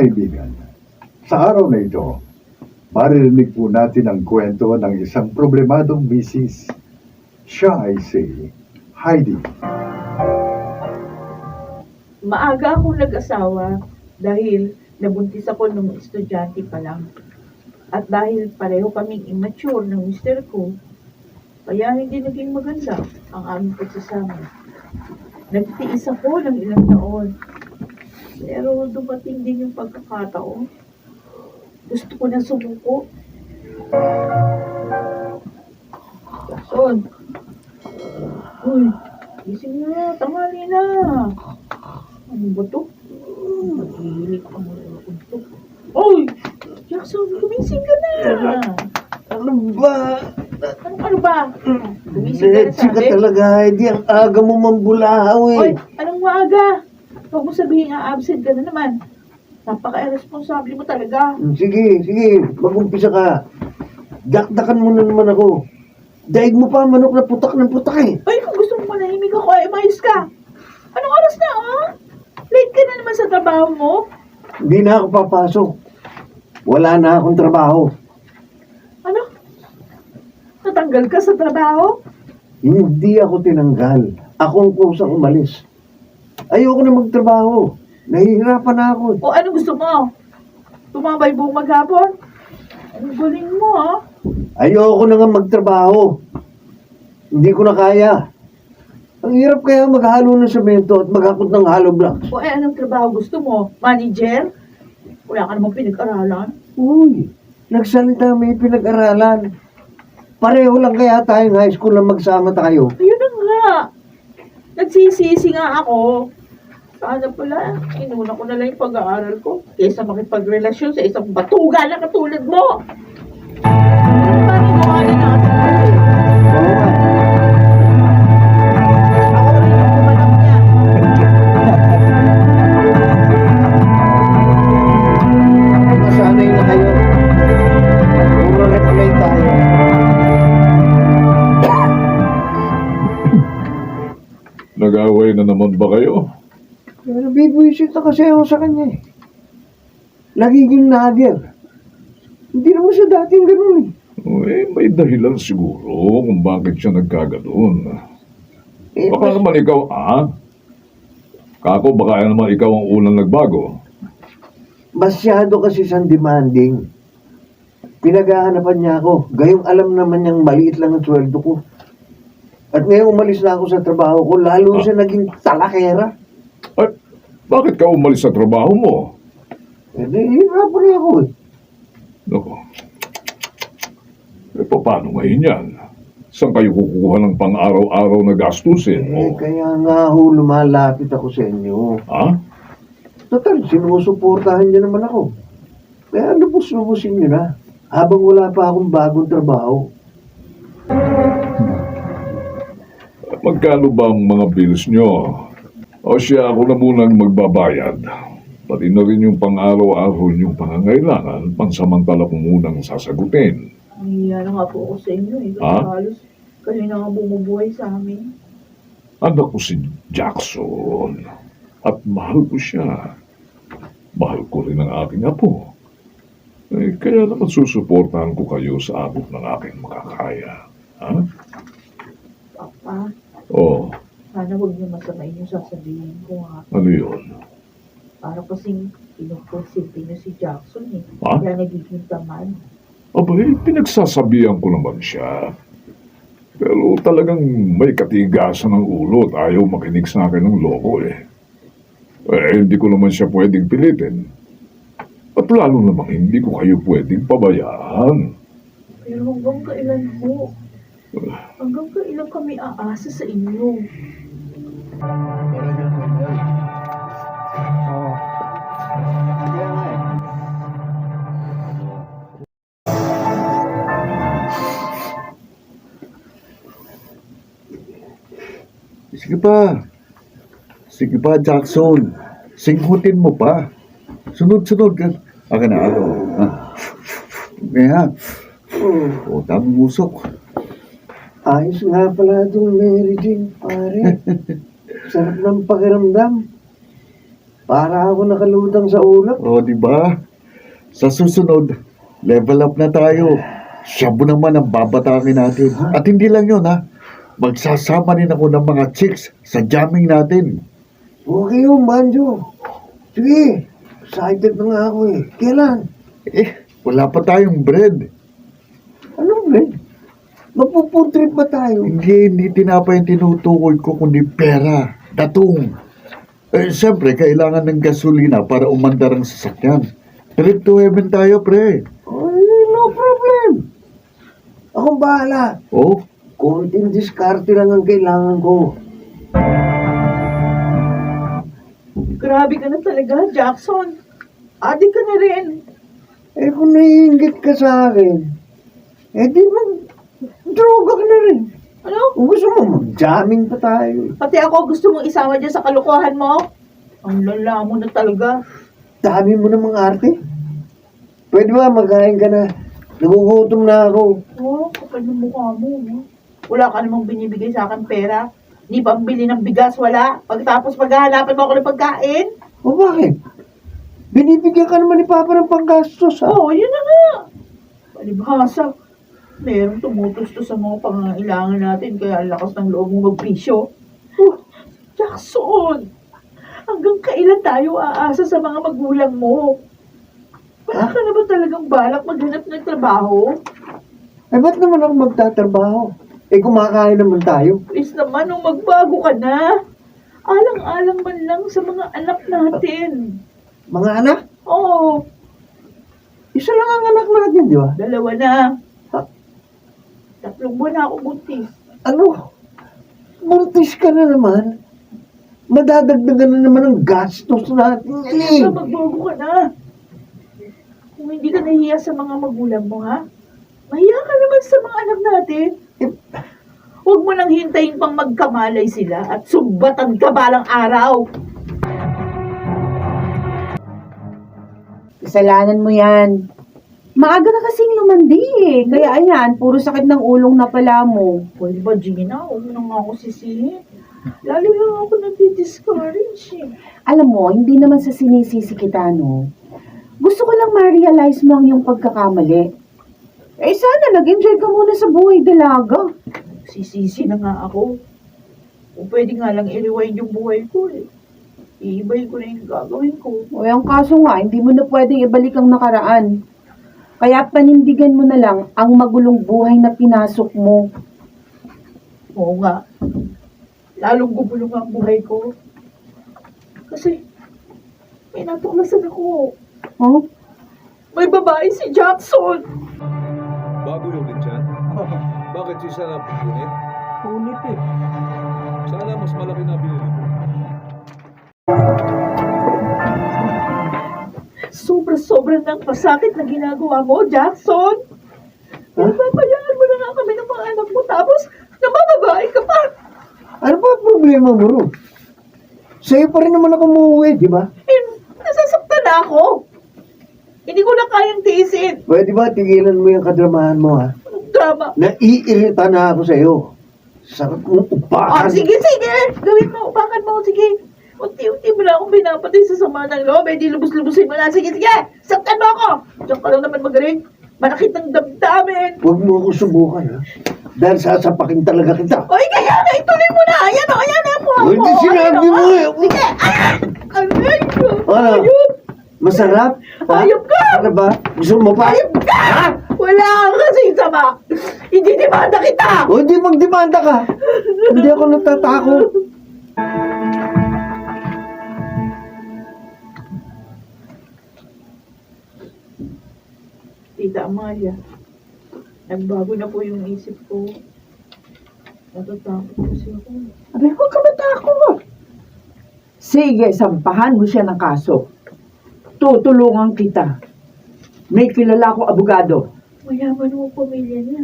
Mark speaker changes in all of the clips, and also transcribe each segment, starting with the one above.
Speaker 1: kaibigan, sa araw na ito, maririnig po natin ang kwento ng isang problemadong misis. Siya ay si Heidi.
Speaker 2: Maaga akong nag-asawa dahil nabuntis ako nung estudyante pa lang. At dahil pareho kaming immature ng mister ko, kaya hindi naging maganda ang aming pagsasama. Nagtiis ako ng ilang taon. Pero dumating din yung pagkakataon. Gusto ko na sumuko. Jason! Uy, gising na, tanghali na. Ano ba to? Naghihilig pa mo na ito. Uy! Jackson, gumising ka na!
Speaker 3: Ano ba?
Speaker 2: Ano ba? Gumising ka na
Speaker 3: Let's ka
Speaker 2: sabi?
Speaker 3: talaga, hindi ang aga mo mambulahaw
Speaker 2: Uy,
Speaker 3: eh.
Speaker 2: anong maaga? Huwag mo sabihin nga absent ka na naman. Napaka-irresponsible mo talaga.
Speaker 3: Sige, mag-umpisa ka. Dakdakan mo na naman ako. Daig mo pa manok na putak ng putak eh.
Speaker 2: Uy, kung gusto mo manahimik ako, ay mayos ka. Anong oras na, oh? Late ka na naman sa trabaho mo.
Speaker 3: Hindi na ako papasok. Wala na akong trabaho.
Speaker 2: Ano? Natanggal ka sa trabaho?
Speaker 3: Hindi ako tinanggal. Ako ang kusang umalis. Ayoko na magtrabaho. Nahihirapan na ako.
Speaker 2: O ano gusto mo? Tumambay buong maghapon? Ang galing mo, ha?
Speaker 3: Ayoko na nga magtrabaho. Hindi ko na kaya. Ang hirap kaya maghalo ng semento at maghakot ng hollow blocks.
Speaker 2: O anong trabaho gusto mo? Manager? Wala ka namang pinag-aralan?
Speaker 3: Uy, nagsalita may pinag-aralan. Pareho lang kaya tayong high school na magsama tayo.
Speaker 2: Ayun na nga. Nagsisisi nga ako. Sana pala, inuna ko na lang yung pag-aaral ko kaysa makipagrelasyon sa isang batuga na katulad mo. Paano gawain natin?
Speaker 3: Oo nga.
Speaker 2: Ako rin yung kumanap niya.
Speaker 3: Masanay na kayo. Puro reply tayo.
Speaker 1: Nag-away na naman ba kayo?
Speaker 3: Pero bibwisit na kasi ako sa kanya eh. Nagiging nadir. Hindi naman siya dating ganun eh.
Speaker 1: May dahilan siguro kung bakit siya nagkaganoon.
Speaker 3: Eh,
Speaker 1: Baka naman ikaw, Kako, baka naman ikaw ang unang nagbago.
Speaker 3: masyado kasi siyang demanding. Pinaghahanapan niya ako. Gayong alam naman niyang maliit lang ang sweldo ko. At ngayon umalis na ako sa trabaho ko, lalo siya naging talakera.
Speaker 1: Ay, bakit ka umalis sa trabaho mo?
Speaker 3: Eh, nahihirapan na ako eh.
Speaker 1: Naku. Paano ngayon yan? Saan kayo kukuha ng pang-araw-araw na gastusin?
Speaker 3: Kaya nga ho, lumalapit ako sa inyo.
Speaker 1: Ha?
Speaker 3: Total, sinusuportahan niyo naman ako. Kaya lubos-lubosin niyo na. Habang wala pa akong bagong trabaho.
Speaker 1: Magkano ba ang mga bills nyo? O siya, ako na munang magbabayad. Pati na rin yung pang-araw-araw yung pangangailangan, pansamantala ko munang sasagutin.
Speaker 2: Nangyayari nga po ako sa inyo eh.
Speaker 1: Ha?
Speaker 2: Halos kayo na nga bumubuhay sa amin.
Speaker 1: Anak ko si Jackson. At mahal ko siya. Mahal ko rin ang aking apo. Kaya naman susuportahan ko kayo sa abot ng aking makakaya. Ha?
Speaker 2: Papa,
Speaker 1: Oh,
Speaker 2: sana huwag niyo masamayin yung sasabihin ko ha.
Speaker 1: ano yun?
Speaker 2: Para kasing inukonsinti niyo si Jackson eh.
Speaker 1: Ha?
Speaker 2: Kaya nagiging tamad.
Speaker 1: Abay, pinagsasabihan ko naman siya. Pero talagang may katigasan ng ulo at ayaw makinig sa akin ng loko eh. Hindi ko naman siya pwedeng pilitin. At lalo namang hindi ko kayo pwedeng pabayaan.
Speaker 2: Pero hanggang kailan po? Hanggang kailan kami aasa sa inyo?
Speaker 3: Sige pa. Sige pa, Jackson. Singhutin mo pa. Sunod-sunod ka. Aka na ako. Kaya, utang musok. Ayos nga pala itong Mary Jane, pare. Sarap ng pakiramdam. Para ako nakalutang sa ulap.
Speaker 4: O, di ba? Sa susunod, level up na tayo. Shabu naman ang babatakin natin. At hindi lang yun, ha? Magsasama rin ako ng mga chicks sa jamming natin.
Speaker 3: Okay yun, Banjo. Sige, excited na nga ako eh. Kailan?
Speaker 4: Wala pa tayong bread.
Speaker 3: Anong Ben? Mapupuntrip ba tayo?
Speaker 4: Hindi tinapay yung tinutukoy ko, kundi pera. Datong. Siyempre, kailangan ng gasolina para umandar ang sasakyan. Trip to heaven tayo, pre.
Speaker 3: Ay, no problem. Akong bahala.
Speaker 4: Oh,
Speaker 3: Konting diskarte lang ang kailangan ko.
Speaker 2: Grabe ka na talaga, Jackson. Adik ka na rin.
Speaker 3: Eh kung naiingit ka sa akin, eh di droga ka na rin.
Speaker 2: Ano?
Speaker 3: Kung gusto mo, mag-jamming pa tayo.
Speaker 2: Pati ako gusto mong isama dyan sa kalokohan mo? Ang lala mo na talaga.
Speaker 3: Dami mo ng mga arte. Pwede ba magkain ka na? Nagugutom na ako.
Speaker 2: Oh, kapal ng mukha mo. No? Wala ka namang binibigay sa akin pera. Hindi pambili ng bigas, wala. Pagtapos paghahanapan mo ako ng pagkain.
Speaker 3: O bakit? Binibigyan ka naman ni Papa ng panggastos, ha?
Speaker 2: Oh, yun na nga. Palibhasa. Merong tumutustos sa mga pangangailangan natin kaya ang lakas ng loob mo magpisyo. Oh, Jackson! Hanggang kailan tayo aasa sa mga magulang mo? Wala ka na ba talagang balak maghanap ng trabaho?
Speaker 3: Eh, ba't naman ako magtatrabaho? Eh, kumakain naman tayo.
Speaker 2: Please naman, nung magbago ka na. Alang-alang man lang sa mga anak natin.
Speaker 3: Mga anak,
Speaker 2: Oo,
Speaker 3: isa lang ang anak natin, di ba?
Speaker 2: 2 na. 3 buwan na ako buntis.
Speaker 3: Ano? Buntis ka na naman? Madadagdagan na naman ang gastos natin.
Speaker 2: Kaya magbago ka na. Kung hindi ka nahiya sa mga magulang mo, ha? Mahiya ka naman sa mga anak natin. Huwag mo nang hintayin pang magkamalay sila at sumbatan ka balang araw.
Speaker 5: Kasalanan mo yan. Maaga na kasing lumandi eh. Kaya ayan, puro sakit ng ulong na pala mo.
Speaker 2: Pwede ba, Gina? Huwag mo na nga ako sisihin. Lalo lang ako nadi-discourage eh.
Speaker 5: Alam mo, hindi naman sa sinisisi kita, no? Gusto ko lang ma-realize mo ang iyong pagkakamali. Eh sana nag-enjoy ka muna sa buhay dalaga.
Speaker 2: Sisisi na nga ako. Kung pwede nga lang i-rewind yung buhay ko eh. Iibayin ko na yung gagawin ko.
Speaker 5: O yung kaso nga, hindi mo na pwedeng ibalik ang nakaraan. Kaya panindigan mo na lang ang magulong buhay na pinasok mo.
Speaker 2: Oo nga. Lalong gumulong ang buhay ko. Kasi, may natuklasan ako.
Speaker 5: Huh?
Speaker 2: May babae si Jackson.
Speaker 1: Bago yung ulit yan? Bakit si Sana punit?
Speaker 5: Punit eh.
Speaker 1: Sana mas malaki na binili mo.
Speaker 2: Sobra-sobra ng pasakit na ginagawa mo, Jackson. Pinapabayaan mo na nga kami ng mga anak mo, tapos namababae ka pa.
Speaker 3: Ano ba ang problema mo, Ro? Sa'yo pa rin naman ako umuwi, di ba?
Speaker 2: Eh, nasasaktan na ako. Hindi ko na kayang tiisin.
Speaker 3: Pwede ba tigilan mo yung kadramahan mo, ha?
Speaker 2: Anong drama?
Speaker 3: Naiirita na ako sa'yo. Sarap mong upakan.
Speaker 2: Sige. Gawin mo, upakan mo, sige. Unti-unti mo na akong pinapatay sa sama ng loob. Eh, di lubos-lubosin mo na. Sige. Saktan mo ako. Diyan ka lang naman magaling. Manakit ng damdamin.
Speaker 3: Huwag mo ako subukan, ha? Dahil sasapakin talaga kita.
Speaker 2: Oy, kaya na, ituloy mo na. Ayan po ako.
Speaker 3: Hindi sinabi mo eh.
Speaker 2: Sige, aray ko.
Speaker 3: Ano?
Speaker 2: Ayop.
Speaker 3: Masarap? Ha?
Speaker 2: Ayop ka!
Speaker 3: Ano ba? Gusto mo pa?
Speaker 2: Ayop ka! Wala kang kasing sama. Hindi demanda kita.
Speaker 3: O hindi magdemanda ka. Hindi ako natatakot.
Speaker 2: Tita Amalia, nagbago na po yung isip ko. Natatakot kasi ako.
Speaker 5: Abay, huwag ka matakot. Sige, sampahan mo siya ng kaso. Tutulungan kita. May kilala ko abogado.
Speaker 2: Mayaman mo pamilya niya.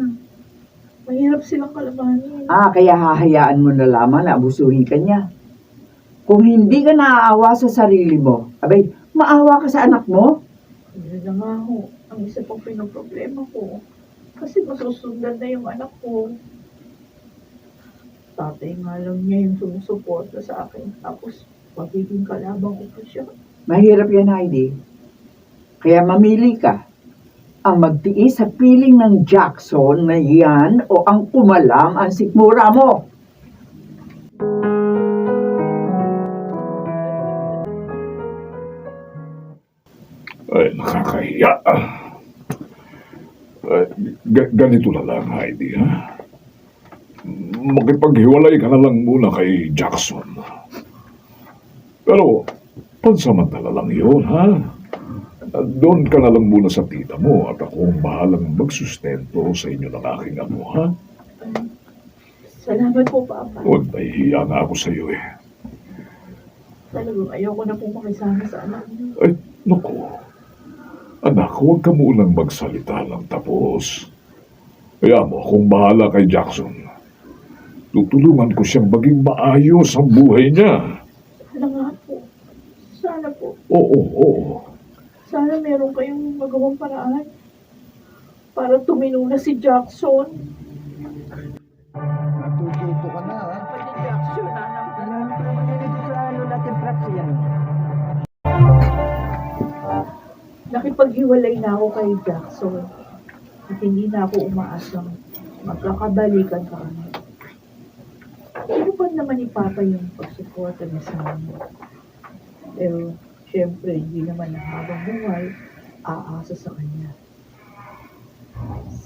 Speaker 2: Mahirap silang kalabanin.
Speaker 5: Kaya hahayaan mo na lamang na abusuhin ka niya. Kung hindi ka naaawa sa sarili mo, abay, maawa ka sa anak mo.
Speaker 2: Hindi na nga ho. Ang isa pang pinoproblema ko. Kasi masusundan na yung anak ko. Tatay nga lang niya yung sumusuporta sa akin. Tapos, pagiging kalaban ko po siya.
Speaker 5: Mahirap yan, Heidi. Kaya mamili ka. Ang magtiis sa piling ng Jackson na yan o ang kumalam ang sikmura mo.
Speaker 1: Ay, nakakahiya. Ay, ganito na lang, Heidi, ha? Makipaghiwalay ka na lang muna kay Jackson. Pero, pansamantala lang yun, ha? Doon ka na lang muna sa tita mo at ako ang bahalang magsustento sa inyo ng aking amo, ha?
Speaker 2: Salamat po, Papa.
Speaker 1: O, nahihiya nga ako sa iyo, eh.
Speaker 2: Talagang ayoko na po makisama sa anak niyo.
Speaker 1: Ay, naku. Anak, huwag ka munang magsalita lang tapos. Kaya mo, akong bahala kay Jackson. Tutulungan ko siyang maging maayos ang buhay niya.
Speaker 2: Sana nga po. Sana po.
Speaker 1: Oo.
Speaker 2: Sana meron kayong magawang paraan para tumino na si Jackson.
Speaker 4: Natututo ka na, ha?
Speaker 2: Pwede Jackson, anak.
Speaker 5: Marami ko naman yan ito sa ano natin, Praps, yan.
Speaker 2: Nakipaghiwalay na ako kay Jackson at hindi na ako umaasang magkakabalikan kami. Ano ba naman ni Papa yung pagsuporta niya sa amin? Pero, syempre, hindi naman na habang buhay aasa sa kanya.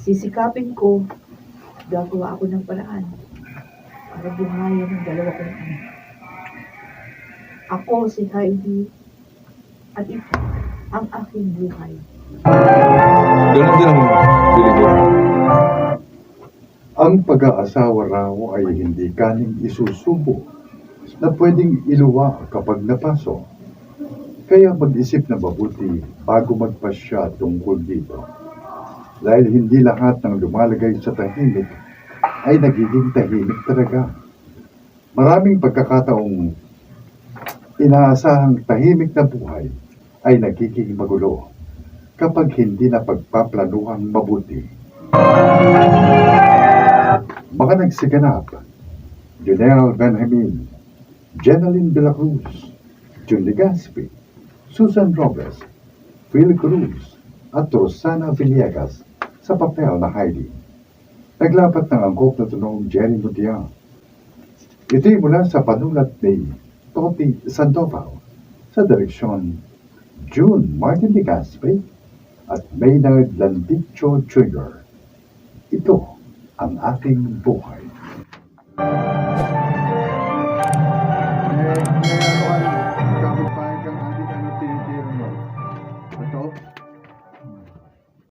Speaker 2: Sisikapin ko, gagawa ako ng paraan para buhayan ng dalawa kong anak. Ako si Heidi at ito ang aking buhay.
Speaker 1: Ganun din ang piling ko.
Speaker 6: Ang pag-aasawa raw ay hindi kaning isusubo na pwedeng iluwa kapag napaso. Kaya mag-isip na mabuti bago magpasya tungkol dito. Dahil hindi lahat ng lumalagay sa tahimik ay nagiging tahimik talaga. Maraming pagkakataong inaasahang tahimik na buhay ay nagiging magulo kapag hindi na pagpaplanuhang mabuti. Mga nagsiganap, Junel Benjamin, Jeneline de la Cruz, Jun Legaspi, Susan Robles, Phil Cruz, at Rosana Villegas sa papel na Heidi. Naglapat ng angkop na tunong Jenny Mutiang. Ito'y mula sa panulat ni Toti Sandoval sa direksyon June Martin Legaspi at Maynard Landicho Jr. Ito ang aking buhay.